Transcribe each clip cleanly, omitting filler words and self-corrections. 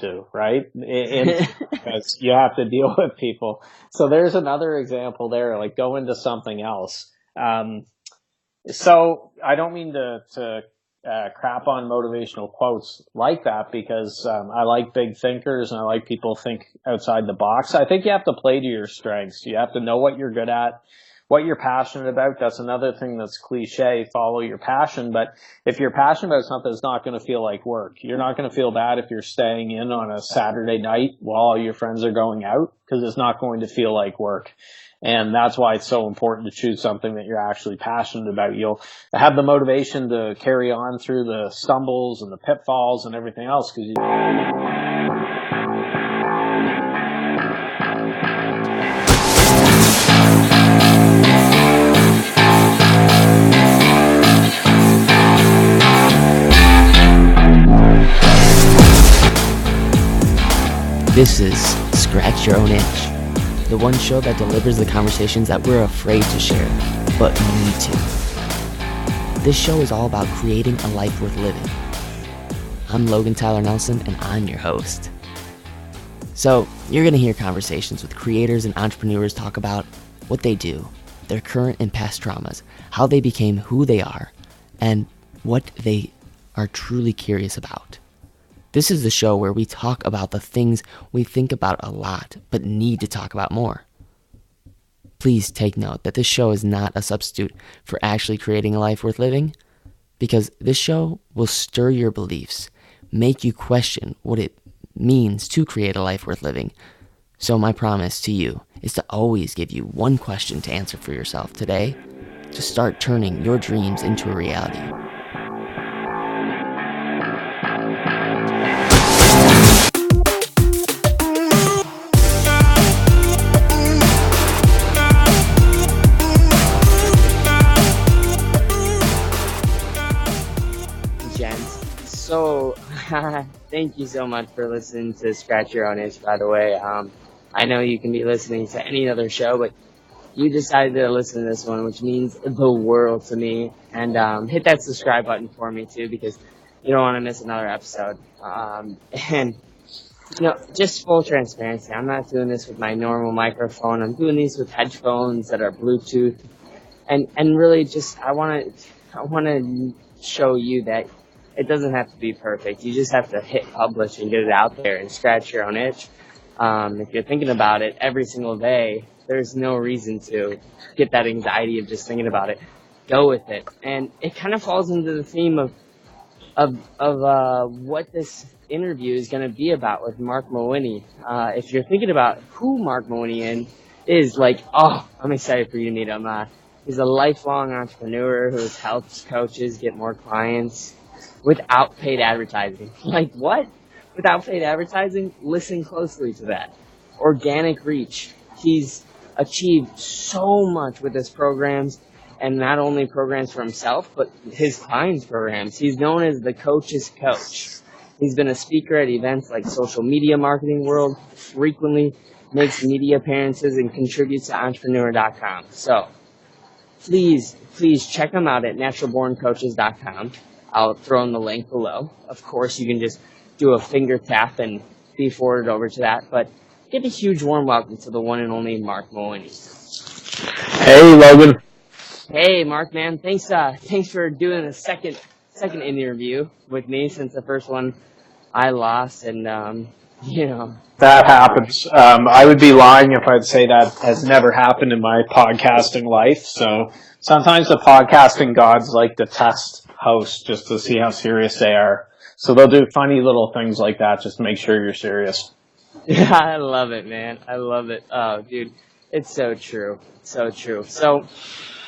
to, right? Because you have to deal with people. So there's another example there, like go into something else. So I don't mean to crap on motivational quotes like that, because I like big thinkers and I like people think outside the box. I think you have to play to your strengths. You have to know what you're good at, what you're passionate about. That's another thing that's cliche, follow your passion. But if you're passionate about something, it's not going to feel like work. You're not going to feel bad if you're staying in on a Saturday night while all your friends are going out, because it's not going to feel like work. And that's why it's so important to choose something that you're actually passionate about. You'll have the motivation to carry on through the stumbles and the pitfalls and everything else, because This is Scratch Your Own Itch, the one show that delivers the conversations that we're afraid to share, but need to. This show is all about creating a life worth living. I'm Logan Tyler Nelson, and I'm your host. So, you're going to hear conversations with creators and entrepreneurs talk about what they do, their current and past traumas, how they became who they are, and what they are truly curious about. This is the show where we talk about the things we think about a lot, but need to talk about more. Please take note that this show is not a substitute for actually creating a life worth living, because this show will stir your beliefs, make you question what it means to create a life worth living. So my promise to you is to always give you one question to answer for yourself today, to start turning your dreams into a reality. So, thank you so much for listening to Scratch Your Own Itch, by the way. I know you can be listening to any other show, but you decided to listen to this one, which means the world to me. And hit that subscribe button for me, too, because you don't want to miss another episode. And, just full transparency, I'm not doing this with my normal microphone. I'm doing these with headphones that are Bluetooth. And really just, I want to show you that it doesn't have to be perfect. You just have to hit publish and get it out there and scratch your own itch. If you're thinking about it every single day, there's no reason to get that anxiety of just thinking about it. Go with it. And it kind of falls into the theme of what this interview is going to be about with Marc Mawhinney. If you're thinking about who Marc Mawhinney is, I'm excited for you to meet him. He's a lifelong entrepreneur who has helped coaches get more clients without paid advertising. Like what? Without paid advertising? Listen closely to that. Organic reach. He's achieved so much with his programs, and not only programs for himself, but his clients' programs. He's known as the coach's coach. He's been a speaker at events like Social Media Marketing World, frequently makes media appearances, and contributes to entrepreneur.com. So please check him out at naturalborncoaches.com. I'll throw in the link below. Of course, you can just do a finger tap and be forwarded over to that. But give a huge warm welcome to the one and only Marc Mawhinney. Hey, Logan. Hey, Marc, man. Thanks for doing a second interview with me, since the first one I lost, and That happens. I would be lying if I'd say that has never happened in my podcasting life. So sometimes the podcasting gods like to test hosts just to see how serious they are. So they'll do funny little things like that just to make sure you're serious. Yeah, I love it, man. I love it. Oh, dude, it's so true. So true. So,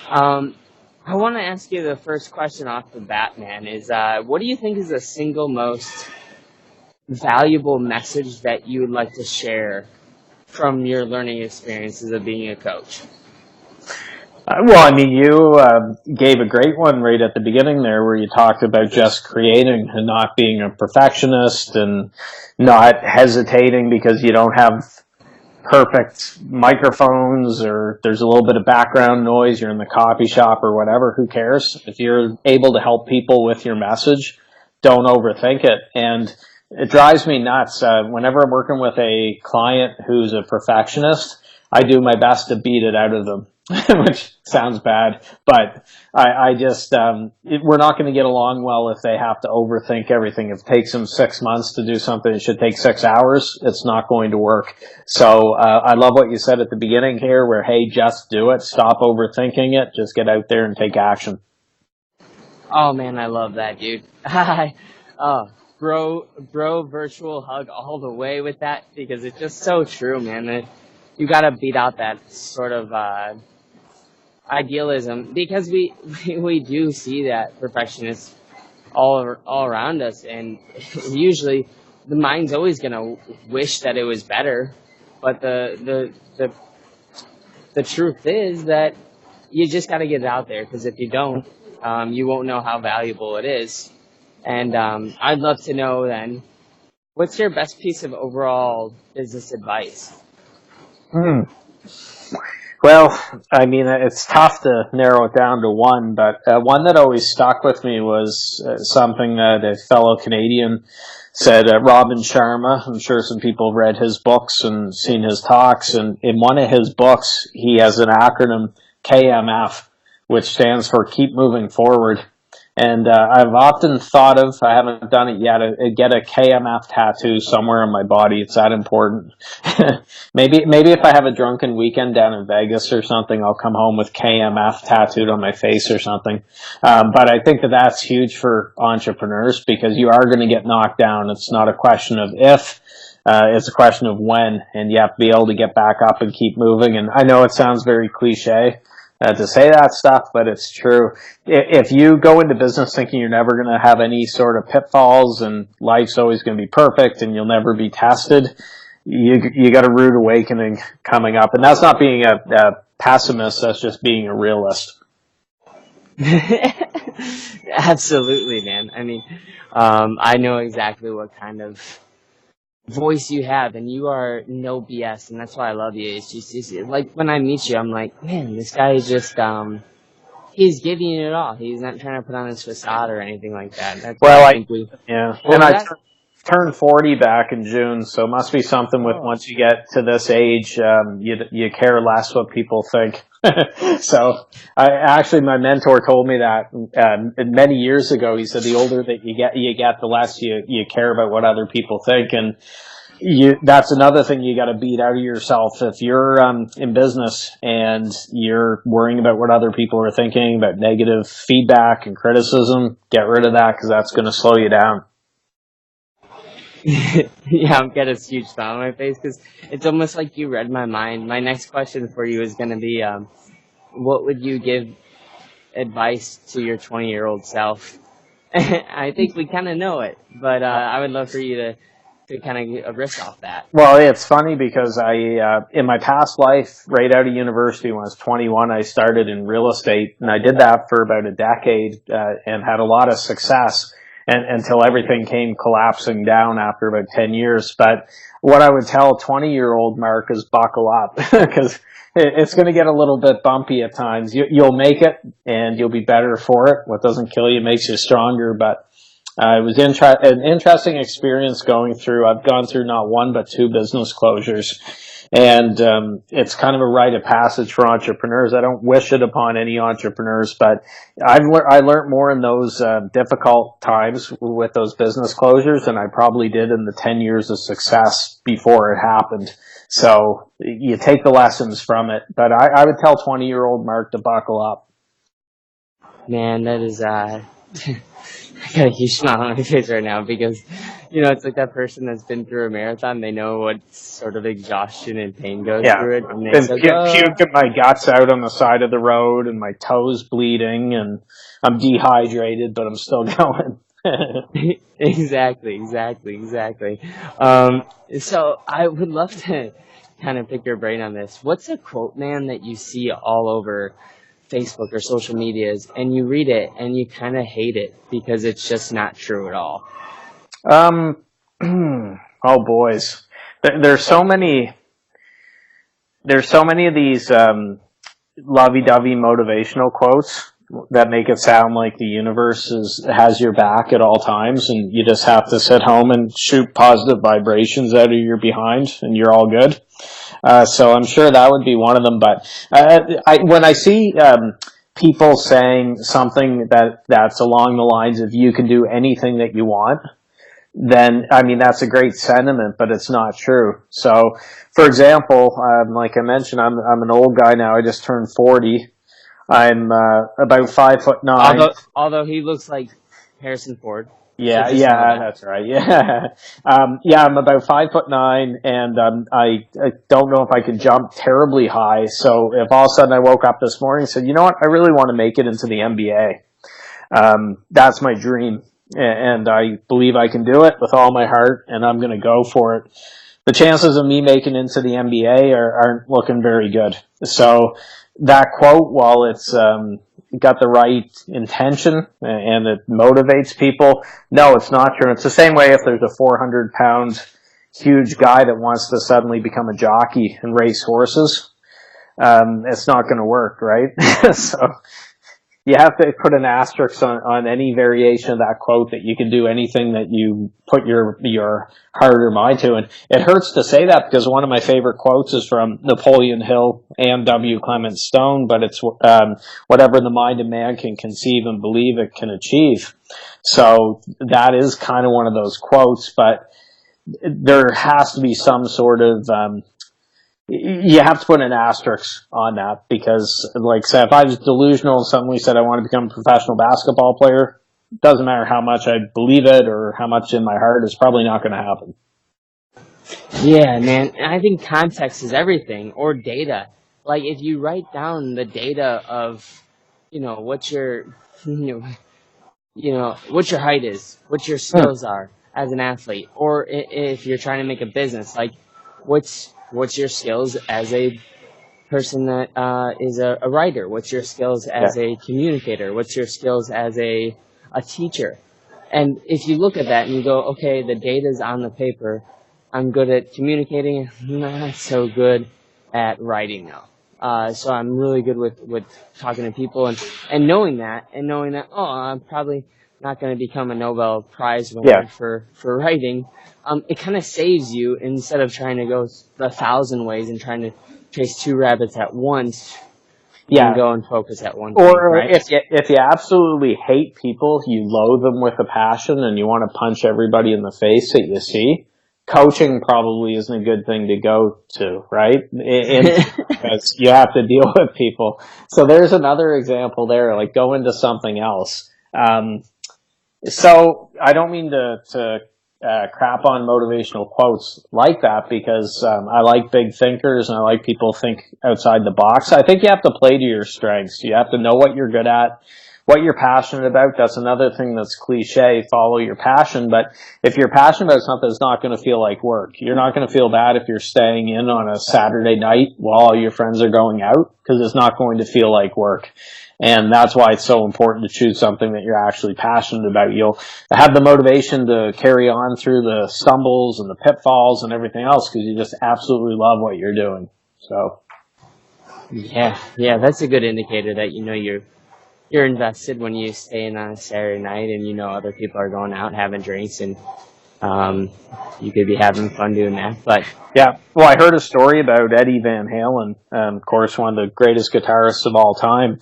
I want to ask you the first question off the bat, man, is what do you think is the single most valuable message that you would like to share from your learning experiences of being a coach? You gave a great one right at the beginning there, where you talked about just creating and not being a perfectionist and not hesitating because you don't have perfect microphones or there's a little bit of background noise, you're in the coffee shop or whatever, who cares? If you're able to help people with your message, don't overthink it. And It drives me nuts. Whenever I'm working with a client who's a perfectionist, I do my best to beat it out of them, which sounds bad, but I just, we're not going to get along well if they have to overthink everything. If it takes them 6 months to do something that should take 6 hours, it's not going to work. So, I love what you said at the beginning here where, hey, just do it. Stop overthinking it. Just get out there and take action. Oh man, I love that, dude. Oh, bro, virtual hug all the way with that because it's just so true, man. You gotta beat out that sort of idealism because we do see that perfectionists all around us, and usually the mind's always gonna wish that it was better, but the truth is that you just gotta get it out there because if you don't, you won't know how valuable it is. And I'd love to know then, what's your best piece of overall business advice? Well, I mean, it's tough to narrow it down to one, but one that always stuck with me was something that a fellow Canadian said, Robin Sharma. I'm sure some people have read his books and seen his talks, and in one of his books, he has an acronym, KMF, which stands for Keep Moving Forward. And I've often thought of, I haven't done it yet, get a KMF tattoo somewhere on my body. It's that important. maybe if I have a drunken weekend down in Vegas or something, I'll come home with KMF tattooed on my face or something. But I think that that's huge for entrepreneurs because you are going to get knocked down. It's not a question of if, it's a question of when, and you have to be able to get back up and keep moving. And I know it sounds very cliche, to say that stuff, but it's true. If you go into business thinking you're never going to have any sort of pitfalls and life's always going to be perfect and you'll never be tested, you got a rude awakening coming up. And that's not being a pessimist, that's just being a realist. Absolutely, man. I mean, I know exactly what kind of voice you have, and you are no BS, and that's why I love you. It's just like when I meet you, I'm like, man, this guy is just he's giving it all. He's not trying to put on his facade or anything like that. That's well, I think and I turned 40 back in June, so it must be something with once you get to this age, you care less what people think. So my mentor told me that many years ago. He said the older that you get, the less you care about what other people think. And that's another thing you got to beat out of yourself. If you're in business and you're worrying about what other people are thinking, about negative feedback and criticism, get rid of that because that's going to slow you down. Yeah, I'm getting a huge smile on my face because it's almost like you read my mind. My next question for you is going to be, what would you give advice to your 20-year-old self? I think we kind of know it, but I would love for you to kind of get a riff off that. Well, it's funny because in my past life, right out of university when I was 21, I started in real estate, and I did that for about a decade and had a lot of success. And until everything came collapsing down after about 10 years. But what I would tell 20-year-old Mark is buckle up because it's going to get a little bit bumpy at times. You'll make it and you'll be better for it. What doesn't kill you makes you stronger. But it was an interesting experience going through. I've gone through not one but two business closures. And it's kind of a rite of passage for entrepreneurs. I don't wish it upon any entrepreneurs, but I learned more in those difficult times with those business closures than I probably did in the 10 years of success before it happened. So you take the lessons from it. But I would tell 20-year-old Mark to buckle up. Man, that is I got a huge smile on my face right now because, it's like that person that's been through a marathon. They know what sort of exhaustion and pain goes through it. And they puking my guts out on the side of the road and my toes bleeding and I'm dehydrated, but I'm still going. Exactly. So I would love to kind of pick your brain on this. What's a quote, man, that you see all over Facebook or social medias and you read it and you kind of hate it because it's just not true at all? Oh boys, there's so many of these lovey-dovey motivational quotes that make it sound like the universe has your back at all times, and you just have to sit home and shoot positive vibrations out of your behind, and you're all good. So I'm sure that would be one of them. But when I see people saying something that's along the lines of "you can do anything that you want," then I mean that's a great sentiment, but it's not true. So, for example, like I mentioned, I'm an old guy now. I just turned 40. I'm about 5'9". Although he looks like Harrison Ford. Yeah, So yeah, that's right. Yeah, yeah, I'm about 5'9", and I don't know if I can jump terribly high. So if all of a sudden I woke up this morning and said, you know what, I really want to make it into the NBA. That's my dream, and I believe I can do it with all my heart, and I'm going to go for it. The chances of me making into the NBA aren't looking very good. So that quote, while it's got the right intention and it motivates people, no, it's not true. It's the same way if there's a 400-pound huge guy that wants to suddenly become a jockey and race horses. It's not going to work, right? So you have to put an asterisk on any variation of that quote, that you can do anything that you put your heart or mind to. And it hurts to say that, because one of my favorite quotes is from Napoleon Hill and W. Clement Stone, but it's whatever the mind of man can conceive and believe it can achieve. So that is kind of one of those quotes, but there has to be some sort of you have to put an asterisk on that, because, like I said, if I was delusional and suddenly said I want to become a professional basketball player, doesn't matter how much I believe it or how much in my heart, it's probably not going to happen. Yeah, man. And I think context is everything, or data. Like, if you write down the data of, what your, what your height is, what your skills are as an athlete, or if you're trying to make a business, like, what's your skills as a person that is a writer? What's your skills as a communicator? What's your skills as a teacher? And if you look at that and you go, okay, the data's on the paper, I'm good at communicating, not so good at writing now. So I'm really good with talking to people, and knowing that, oh, I'm probably not going to become a Nobel Prize winner for writing. It kind of saves you, instead of trying to go 1,000 ways and trying to chase 2 rabbits at once. You can go and focus at one thing, or right? if you absolutely hate people, you loathe them with a passion, and you want to punch everybody in the face that you see, coaching probably isn't a good thing to go to, right? Because you have to deal with people. So there's another example there, like go into something else. So I don't mean to crap on motivational quotes like that, because I like big thinkers and I like people think outside the box. I think you have to play to your strengths. You have to know what you're good at, what you're passionate about. That's another thing that's cliche, follow your passion. But if you're passionate about something, it's not going to feel like work. You're not going to feel bad if you're staying in on a Saturday night while all your friends are going out, because it's not going to feel like work. And that's why it's so important to choose something that you're actually passionate about. You'll have the motivation to carry on through the stumbles and the pitfalls and everything else, because you just absolutely love what you're doing. So, yeah, that's a good indicator that you're invested when you stay in on a Saturday night, and other people are going out having drinks, and you could be having fun doing that. But yeah, well, I heard a story about Eddie Van Halen, of course, one of the greatest guitarists of all time.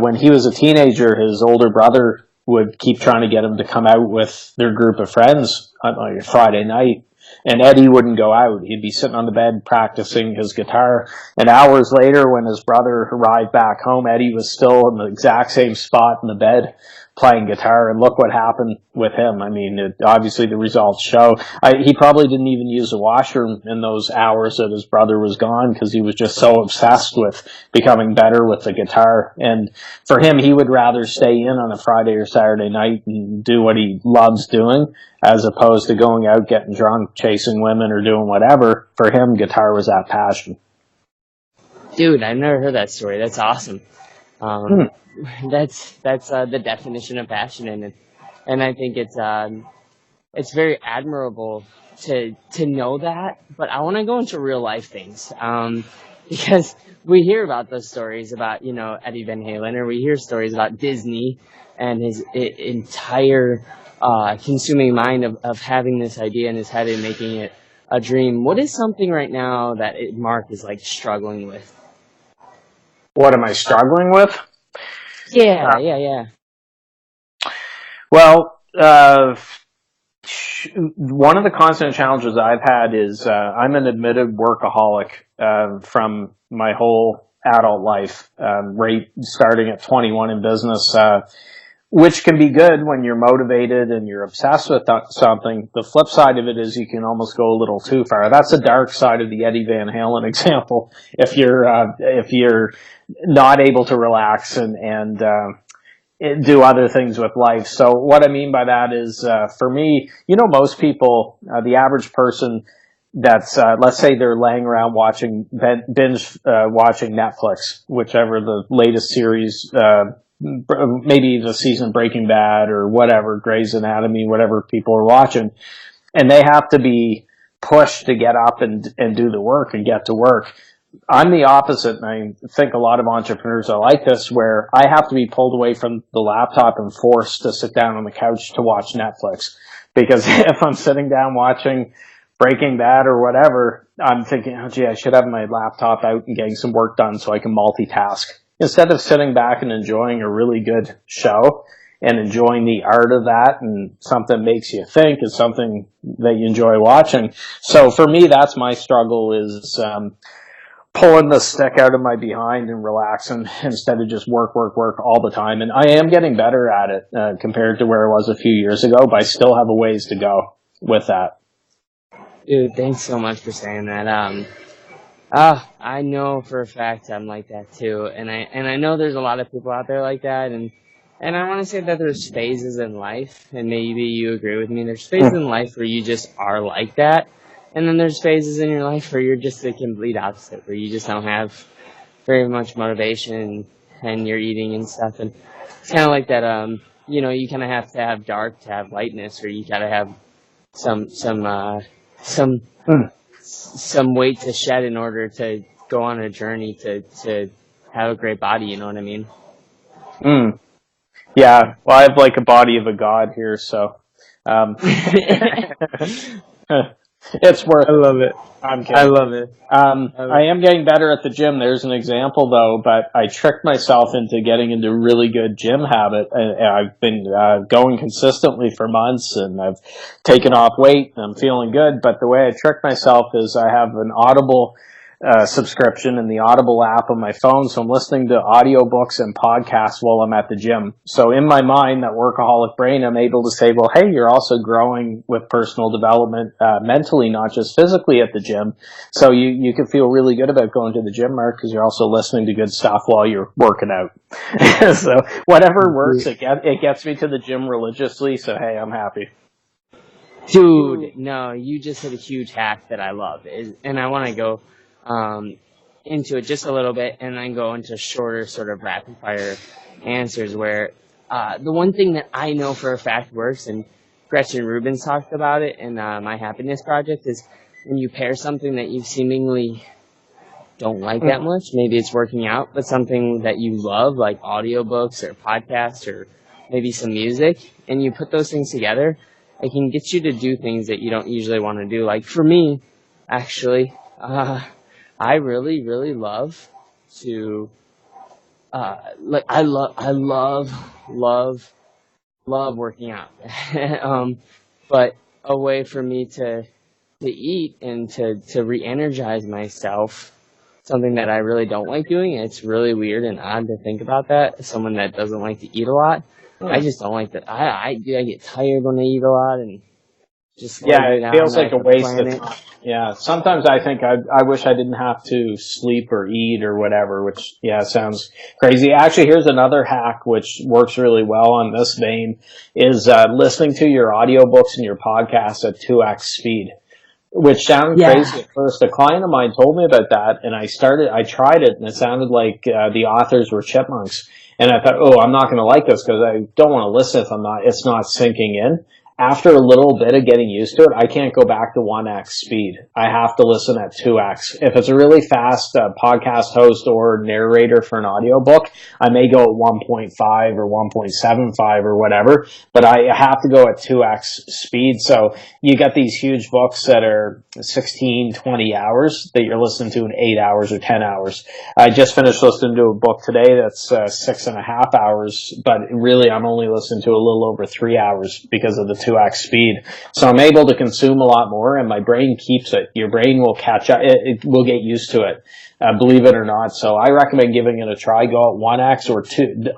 When he was a teenager, his older brother would keep trying to get him to come out with their group of friends on like a Friday night. And Eddie wouldn't go out. He'd be sitting on the bed practicing his guitar. And hours later, when his brother arrived back home, Eddie was still in the exact same spot in the bed playing guitar. And look what happened with him. I mean, obviously the results show. He probably didn't even use the washroom in those hours that his brother was gone, because he was just so obsessed with becoming better with the guitar. And for him, he would rather stay in on a Friday or Saturday night and do what he loves doing, as opposed to going out, getting drunk, chasing women, or doing whatever. For him, guitar was that passion. Dude, I've never heard that story. That's awesome. That's the definition of passion, and I think it's very admirable to know that. But I want to go into real life things. because we hear about those stories about, you know, Eddie Van Halen, or we hear stories about Disney and his entire consuming mind of having this idea in his head and making it a dream. What is something right now that Marc is like struggling with? What am I struggling with? Yeah. Well, one of the constant challenges I've had is I'm an admitted workaholic from my whole adult life, right starting at 21 in business, which can be good when you're motivated and you're obsessed with something. The flip side of it is you can almost go a little too far. That's the dark side of the Eddie Van Halen example. If you're not able to relax and do other things with life. So what I mean by that is, for me, you know, most people, the average person that's, let's say they're laying around binge watching Netflix, whichever the latest series, maybe the season Breaking Bad or whatever, Grey's Anatomy, whatever people are watching, and they have to be pushed to get up and do the work and get to work. I'm the opposite, and I think a lot of entrepreneurs are like this, where I have to be pulled away from the laptop and forced to sit down on the couch to watch Netflix. Because if I'm sitting down watching Breaking Bad or whatever, I'm thinking, oh gee, I should have my laptop out and getting some work done so I can multitask. Instead of sitting back and enjoying a really good show and enjoying the art of that and something makes you think and something that you enjoy watching. So for me, that's my struggle is, pulling the stick out of my behind and relaxing instead of just work all the time. And I am getting better at it compared to where I was a few years ago, but I still have a ways to go with that. Dude, thanks so much for saying that. I know for a fact I'm like that too, and I know there's a lot of people out there like that, and I want to say that there's phases in life, and maybe you agree with me. There's phases in life where you just are like that. And then there's phases in your life where you're just the complete opposite, where you just don't have very much motivation and you're eating and stuff. And it's kind of like that, you know, you kind of have to have dark to have lightness, or you got to have some weight to shed in order to go on a journey to have a great body. You know what I mean? Yeah. Well, I have like a body of a god here, so, it's worth it. I love it. I'm kidding. I love it. I am getting better at the gym. There's an example though, but I tricked myself into getting into a really good gym habit. I've been going consistently for months, and I've taken off weight and I'm feeling good. But the way I tricked myself is I have an Audible subscription in the Audible app on my phone, so I'm listening to audiobooks and podcasts while I'm at the gym. So in my mind, that workaholic brain, I'm able to say, well, hey, you're also growing with personal development mentally, not just physically at the gym. So you can feel really good about going to the gym, Marc, because you're also listening to good stuff while you're working out. So whatever works, it gets me to the gym religiously, so hey, I'm happy. Dude, no, you just hit a huge hack that I love, and I want to go into it just a little bit and then go into shorter sort of rapid fire answers, where the one thing that I know for a fact works, and Gretchen Rubin's talked about it in My Happiness Project, is when you pair something that you seemingly don't like that much, maybe it's working out, but something that you love, like audiobooks or podcasts or maybe some music, and you put those things together, it can get you to do things that you don't usually want to do. Like for me, actually, I really, really love to, I love working out. But a way for me to eat and to re-energize myself, something that I really don't like doing, and it's really weird and odd to think about that, someone that doesn't like to eat a lot. I just don't like that. I get tired when I eat a lot, and just it feels like a waste of time. Yeah, sometimes I think I wish I didn't have to sleep or eat or whatever, which, sounds crazy. Actually, here's another hack which works really well on this vein, is listening to your audiobooks and your podcasts at 2x speed, which sounded crazy at first. A client of mine told me about that, and I tried it, and it sounded like the authors were chipmunks. And I thought, I'm not going to like this because I don't want to listen if it's not sinking in. after a little bit of getting used to it, I can't go back to 1x speed. I have to listen at 2x. If it's a really fast podcast host or narrator for an audiobook, I may go at 1.5 or 1.75 or whatever, but I have to go at 2x speed. So you get these huge books that are 16, 20 hours that you're listening to in 8 hours or 10 hours. I just finished listening to a book today that's 6.5 hours, but really I'm only listening to a little over 3 hours because of the 2x speed. So I'm able to consume a lot more, and my brain keeps it. Your brain will catch up. It will get used to it, believe it or not. So I recommend giving it a try. Go at 1x or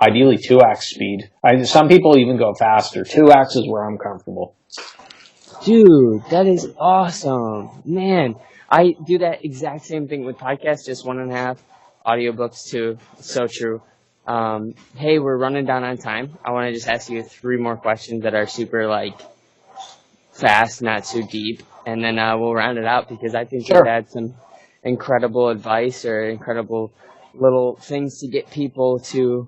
ideally 2x speed. Some people even go faster. 2x is where I'm comfortable. Dude, that is awesome. Man, I do that exact same thing with podcasts, just 1.5. Audiobooks too. So true. Hey, we're running down on time. I want to just ask you 3 more questions that are super, fast, not too deep. And then we'll round it out, because I think Sure. we've had some incredible advice or incredible little things to get people to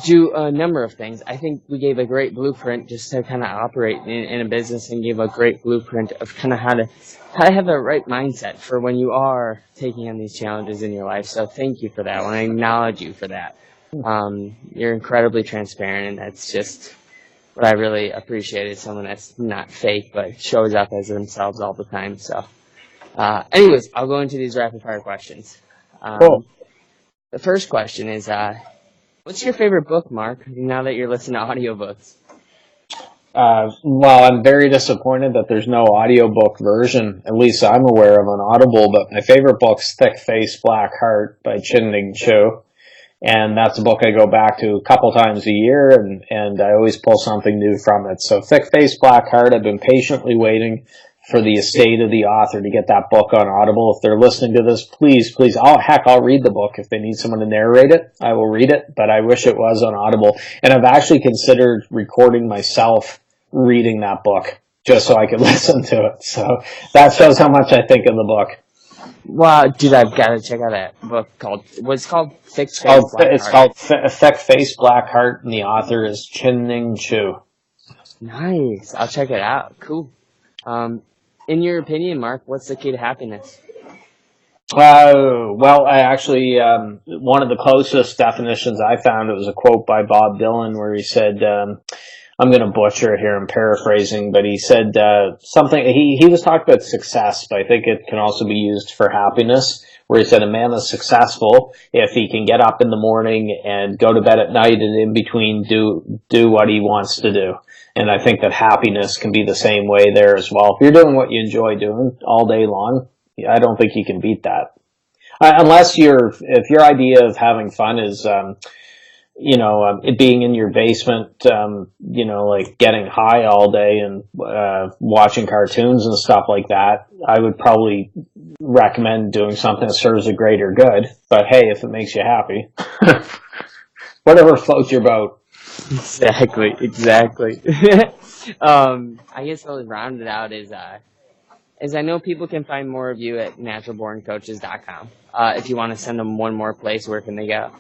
do a number of things. I think we gave a great blueprint just to kind of operate in a business, and gave a great blueprint of kind of how to have the right mindset for when you are taking on these challenges in your life. So thank you for that. I want to acknowledge you for that. You're incredibly transparent, and that's just what I really appreciate, is someone that's not fake but shows up as themselves all the time. So anyways, I'll go into these rapid fire questions. Cool. The first question is, what's your favorite book, Mark, now that you're listening to audiobooks? Well, I'm very disappointed that there's no audiobook version, at least I'm aware of, on Audible, but my favorite book's Thick Face, Black Heart by Chin-Ning Chu. And that's a book I go back to a couple times a year, and I always pull something new from it. So Thick Face, Black Heart, I've been patiently waiting for the estate of the author to get that book on Audible. If they're listening to this, please, I'll read the book. If they need someone to narrate it, I will read it, but I wish it was on Audible. And I've actually considered recording myself reading that book just so I could listen to it. So that shows how much I think of the book. Wow, dude, I've got to check out that book what's called Thick Face, Black Heart. It's called Thick Face, Black Heart, and the author is Chin-Ning Chu. Nice. I'll check it out. Cool. In your opinion, Mark, what's the key to happiness? Well, I actually, one of the closest definitions I found, it was a quote by Bob Dylan where he said, I'm going to butcher it here, I'm paraphrasing, but he said something, he was talking about success, but I think it can also be used for happiness, where he said a man is successful if he can get up in the morning and go to bed at night, and in between do what he wants to do. And I think that happiness can be the same way there as well. If you're doing what you enjoy doing all day long, I don't think you can beat that. Unless if your idea of having fun is, it being in your basement, like getting high all day and watching cartoons and stuff like that, I would probably recommend doing something that serves a greater good. But hey, if it makes you happy, whatever floats your boat. Exactly. I guess I'll round it out is I know people can find more of you at naturalborncoaches.com. If you want to send them one more place, where can they go?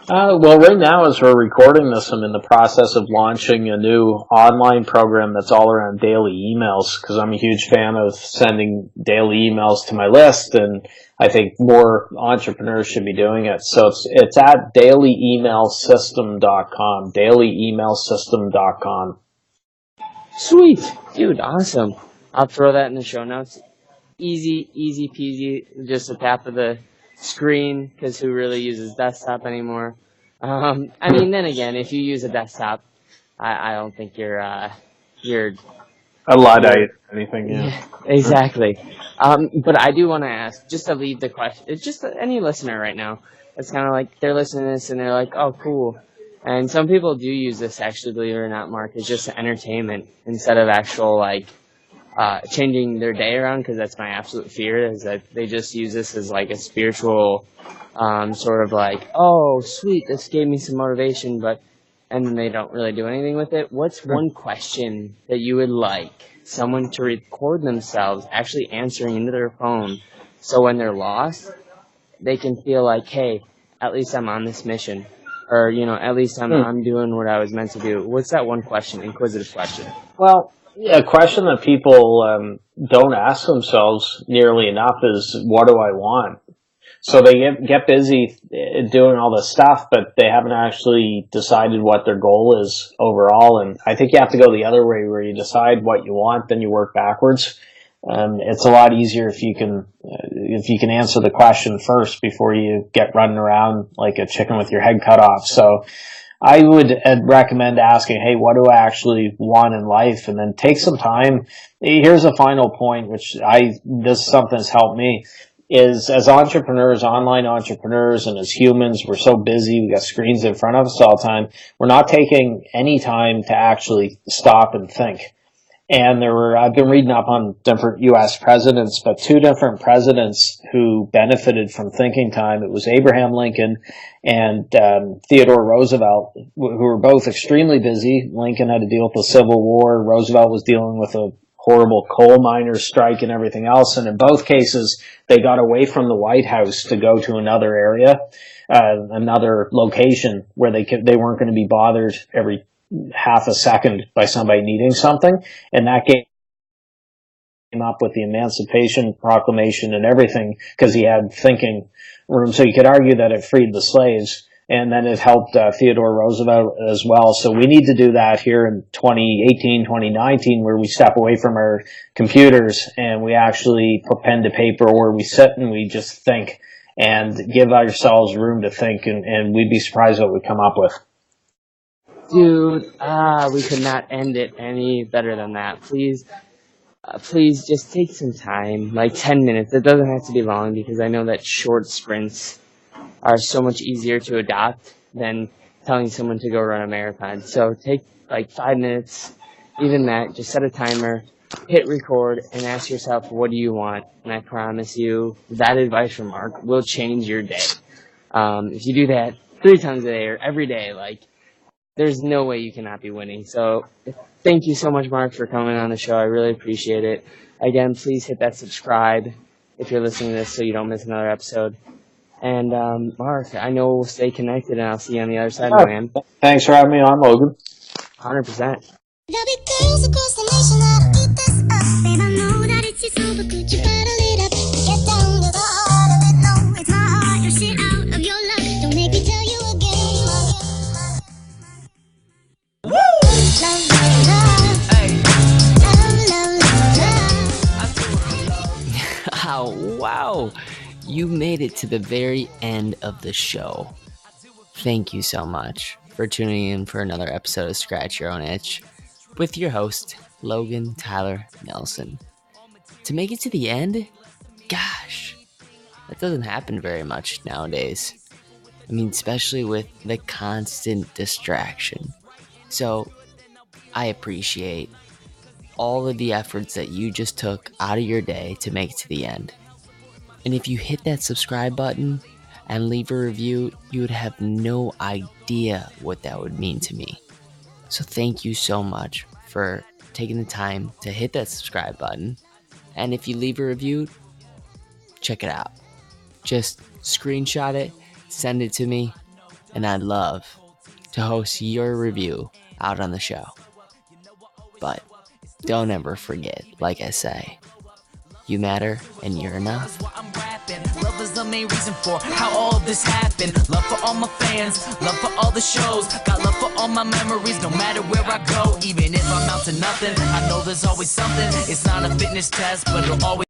Well, right now, as we're recording this, I'm in the process of launching a new online program that's all around daily emails, because I'm a huge fan of sending daily emails to my list, and I think more entrepreneurs should be doing it. So it's at dailyemailsystem.com, dailyemailsystem.com. Sweet. Dude, awesome. I'll throw that in the show notes. Easy peasy, just a tap of the screen, because who really uses desktop anymore? Then again, if you use a desktop, I don't think you're a Luddite or anything. Yeah, exactly. But I do want to ask, just to leave the question, it's just any listener right now, it's kind of like they're listening to this and they're like, oh, cool. And some people do use this, actually, believe it or not, Mark, it's just entertainment instead of actual, changing their day around, because that's my absolute fear, is that they just use this as a spiritual oh, sweet, this gave me some motivation, and then they don't really do anything with it. What's one question that you would like someone to record themselves actually answering into their phone, so when they're lost, they can feel like, hey, at least I'm on this mission? or, at least I'm doing what I was meant to do. What's that one question, inquisitive question? Well, a question that people don't ask themselves nearly enough is, what do I want? So they get busy doing all this stuff, but they haven't actually decided what their goal is overall. And I think you have to go the other way, where you decide what you want, then you work backwards. It's a lot easier if you can answer the question first before you get running around like a chicken with your head cut off. So I would recommend asking, hey, what do I actually want in life? And then take some time. Here's a final point, which this is something that's helped me, is as entrepreneurs, online entrepreneurs, and as humans, we're so busy. We got screens in front of us all the time. We're not taking any time to actually stop and think. And I've been reading up on different U.S. presidents, but 2 different presidents who benefited from thinking time. It was Abraham Lincoln and Theodore Roosevelt, who were both extremely busy. Lincoln had to deal with the Civil War. Roosevelt was dealing with a horrible coal miners' strike and everything else. And in both cases, they got away from the White House to go to another area, another location where they weren't going to be bothered every half a second by somebody needing something. And that came up with the Emancipation Proclamation and everything, because he had thinking room. So you could argue that it freed the slaves, and then it helped Theodore Roosevelt as well. So we need to do that here in 2018, 2019, where we step away from our computers and we actually put pen to paper, or we sit and we just think and give ourselves room to think, and we'd be surprised what we come up with. Dude, we could not end it any better than that. Please just take some time, like 10 minutes. It doesn't have to be long, because I know that short sprints are so much easier to adopt than telling someone to go run a marathon. So take like 5 minutes, even that, just set a timer, hit record, and ask yourself, what do you want? And I promise you, that advice from Marc will change your day. If you do that 3 times a day or every day, there's no way you cannot be winning. So thank you so much, Marc, for coming on the show. I really appreciate it. Again, please hit that subscribe if you're listening to this so you don't miss another episode. And Marc, I know we'll stay connected, and I'll see you on the other side, man. Thanks for having me on, Logan. 100%. Oh, wow. You made it to the very end of the show. Thank you so much for tuning in for another episode of Scratch Your Own Itch with your host, Logan Tyler Nelson. To make it to the end? Gosh, that doesn't happen very much nowadays. I mean, especially with the constant distraction. So, I appreciate all of the efforts that you just took out of your day to make it to the end. And if you hit that subscribe button and leave a review, you would have no idea what that would mean to me. So thank you so much for taking the time to hit that subscribe button. And if you leave a review, check it out. Just screenshot it, send it to me, and I'd love to host your review out on the show. But don't ever forget, like I say, you matter and you're enough. Love is the main reason for how all this happened. Love for all my fans, love for all the shows. Got love for all my memories, no matter where I go. Even if I'm out to nothing, I know there's always something. It's not a fitness test, but it'll always